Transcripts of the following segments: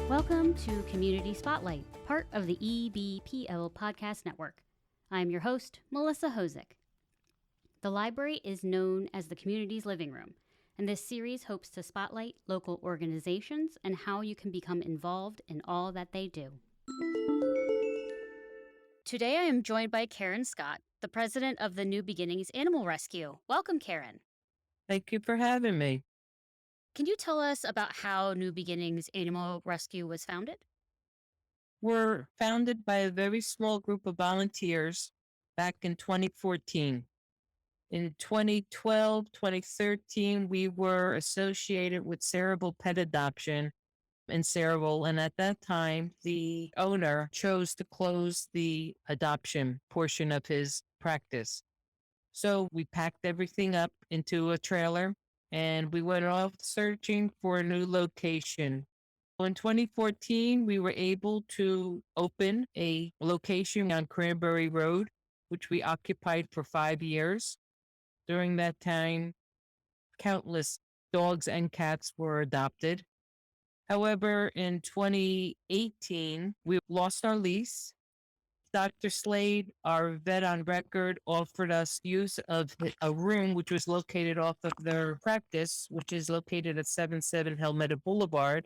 Welcome to Community Spotlight, part of the EBPL Podcast Network. I'm your host, Melissa Hozik. The library is known as the community's living room, and this series hopes to spotlight local organizations and how you can become involved in all that they do. Today I am joined by Karen Scott, the president of the New Beginnings Animal Rescue. Welcome, Karen. Thank you for having me. Can you tell us about how New Beginnings Animal Rescue was founded? We're founded by a very small group of volunteers back in 2014. In 2012, 2013, we were associated with Cerebral Pet Adoption in Cerebral, and at that time, the owner chose to close the adoption portion of his practice. So we packed everything up into a trailer and we went off searching for a new location. In 2014, we were able to open a location on Cranberry Road, which we occupied for 5 years. During that time, countless dogs and cats were adopted. However, in 2018, we lost our lease. Dr. Slade, our vet on record, offered us use of a room which was located off of their practice, which is located at 77 Helmetta Boulevard.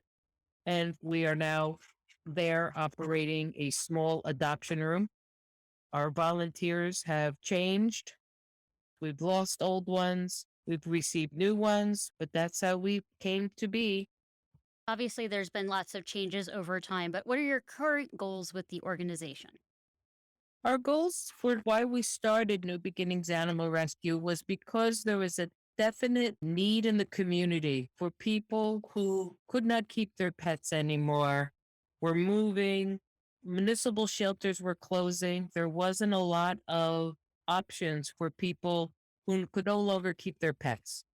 And we are now there operating a small adoption room. Our volunteers have changed. We've lost old ones. We've received new ones, but that's how we came to be. Obviously, there's been lots of changes over time, but what are your current goals with the organization? Our goals for why we started New Beginnings Animal Rescue was because there was a definite need in the community for people who could not keep their pets anymore, were moving, municipal shelters were closing. There wasn't a lot of options for people who could no longer keep their pets.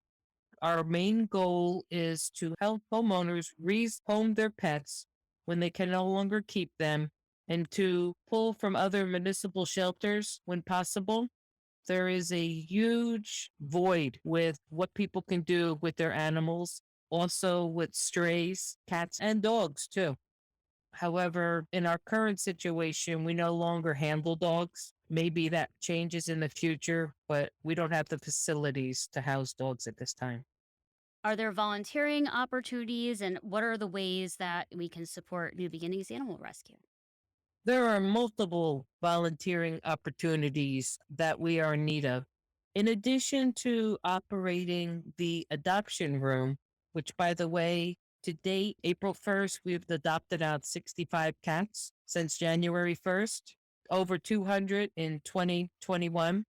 Our main goal is to help homeowners rehome their pets when they can no longer keep them and to pull from other municipal shelters when possible. There is a huge void with what people can do with their animals, also with strays, cats, and dogs too. However, in our current situation, we no longer handle dogs. Maybe that changes in the future, but we don't have the facilities to house dogs at this time. Are there volunteering opportunities, and what are the ways that we can support New Beginnings Animal Rescue? There are multiple volunteering opportunities that we are in need of. In addition to operating the adoption room, which, by the way, to date, April 1st, we've adopted out 65 cats since January 1st, over 200 in 2021.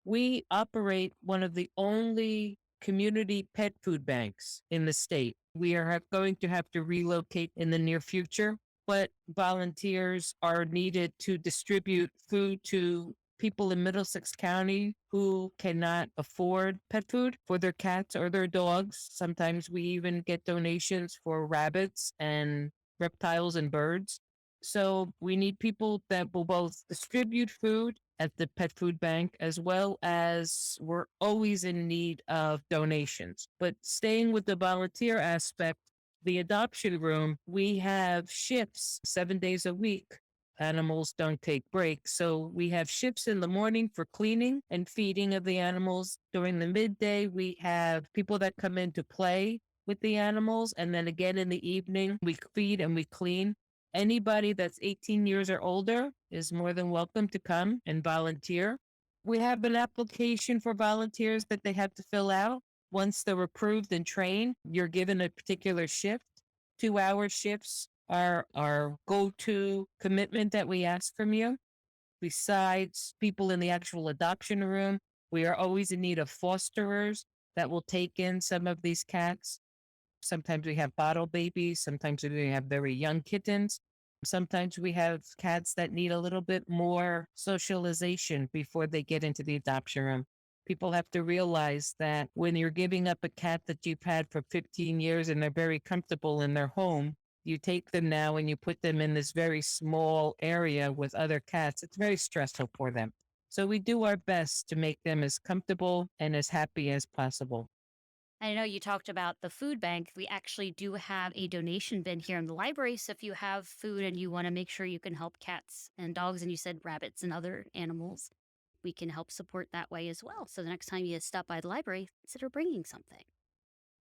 We operate one of the only community pet food banks in the state. We are going to have to relocate in the near future, but volunteers are needed to distribute food to people in Middlesex County who cannot afford pet food for their cats or their dogs. Sometimes we even get donations for rabbits and reptiles and birds. So we need people that will both distribute food at the pet food bank, as well as we're always in need of donations. But staying with the volunteer aspect, the adoption room, we have shifts 7 days a week. Animals don't take breaks. So we have shifts in the morning for cleaning and feeding of the animals. During the midday, we have people that come in to play with the animals. And then again in the evening, we feed and we clean. Anybody that's 18 years or older is more than welcome to come and volunteer. We have an application for volunteers that they have to fill out. Once they're approved and trained, you're given a particular shift. 2-hour shifts are our go-to commitment that we ask from you. Besides people in the actual adoption room, we are always in need of fosterers that will take in some of these cats. Sometimes we have bottle babies. Sometimes we have very young kittens. Sometimes we have cats that need a little bit more socialization before they get into the adoption room. People have to realize that when you're giving up a cat that you've had for 15 years and they're very comfortable in their home, you take them now and you put them in this very small area with other cats. It's very stressful for them. So we do our best to make them as comfortable and as happy as possible. I know you talked about the food bank. We actually do have a donation bin here in the library. So if you have food and you want to make sure you can help cats and dogs, and you said rabbits and other animals, we can help support that way as well. So the next time you stop by the library, consider bringing something.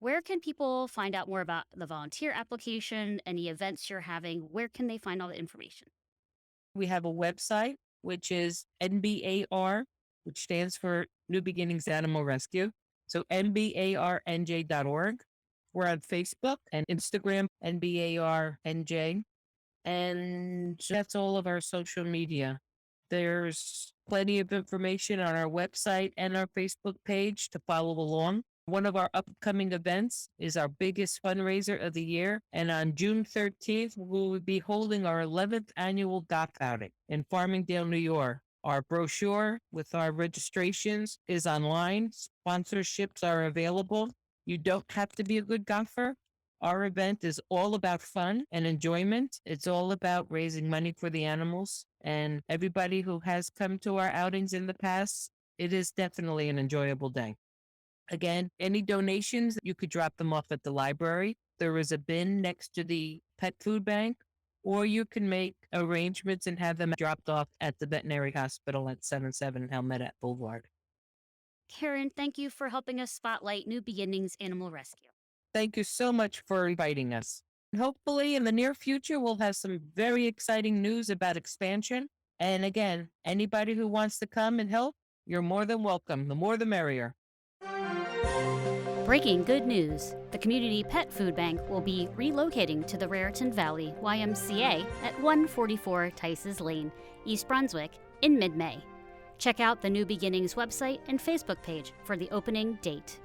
Where can people find out more about the volunteer application, any events you're having? Where can they find all the information? We have a website, which is NBAR, which stands for New Beginnings Animal Rescue. So NBARNJ.org. We're on Facebook and Instagram, NBARNJ. And that's all of our social media. There's plenty of information on our website and our Facebook page to follow along. One of our upcoming events is our biggest fundraiser of the year. And on June 13th, we will be holding our 11th annual golf outing in Farmingdale, New York. Our brochure with our registrations is online. Sponsorships are available. You don't have to be a good golfer. Our event is all about fun and enjoyment. It's all about raising money for the animals. And everybody who has come to our outings in the past, it is definitely an enjoyable day. Again, any donations, you could drop them off at the library. There is a bin next to the pet food bank, or you can make arrangements and have them dropped off at the veterinary hospital at 77 Helmet Boulevard. Karen, thank you for helping us spotlight New Beginnings Animal Rescue. Thank you so much for inviting us. Hopefully, in the near future, we'll have some very exciting news about expansion. And again, anybody who wants to come and help, you're more than welcome. The more the merrier. Breaking good news. The Community Pet Food Bank will be relocating to the Raritan Valley YMCA at 144 Tices Lane, East Brunswick, in mid-May. Check out the New Beginnings website and Facebook page for the opening date.